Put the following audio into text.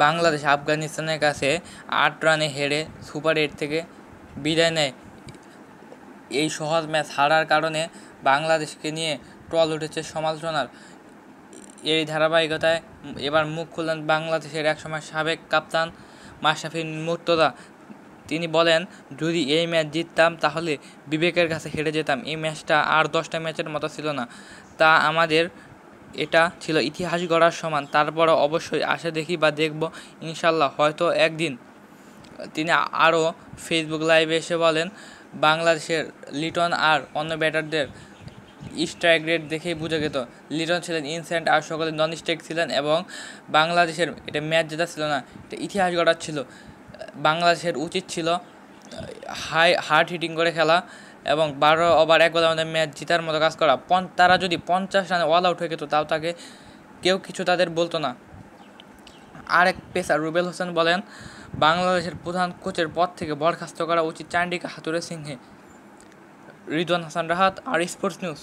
বাংলাদেশ আফগানিস্তানের কাছে ৮ রানে হেরে সুপার 8 থেকে বিদায় নেয়। এই সহজ ম্যাচ হারার কারণে বাংলাদেশকে নিয়ে ট্রল উঠেছে সমালোচনার। এই ধারাবাহিকতায় এবার মুখ খুললেন বাংলাদেশের একসময় সাবেক কাপ্তান মাশরাফি মুর্তজা। তিনি বলেন, যদি এই ম্যাচ জিততাম তাহলে বিবেকের কাছে হেরে যেতাম। এই ম্যাচটা আর 10টা ম্যাচের মতো ছিল না, তা আমাদের এটা ছিল ইতিহাস গড়ার সমান। তারপরও অবশ্যই আশা দেখি বা দেখব ইনশাল্লাহ হয়তো একদিন। তিনি আরও ফেসবুক লাইভে এসে বলেন, বাংলাদেশের লিটন আর অন্য ব্যাটারদের স্ট্রাইক রেট দেখেই বোঝা যেত লিটন ছিলেন ইনস্ট্যান্ট আর সকলে নন স্ট্রাইক ছিলেন, এবং বাংলাদেশের এটা ম্যাচ জেতা ছিল না, এটা ইতিহাস গড়ার ছিল। বাংলাদেশের উচিত ছিল হার্ড হিটিং করে খেলা এবং 12 ওভার 1 বলের মধ্যে ম্যাচ জেতার মতো কাজ করা। তারা যদি 50 রানে অল আউট হয়ে যেত তাও তাকে কেউ কিছু তাদের বলতো না। আরেক পেসার রুবেল হোসেন বলেন, বাংলাদেশের প্রধান কোচের পদ থেকে বরখাস্ত করা উচিত চান্ডিকা হাথুরুসিংহে। রিদওয়ান হাসান রাহাত, আর স্পোর্টস নিউজ।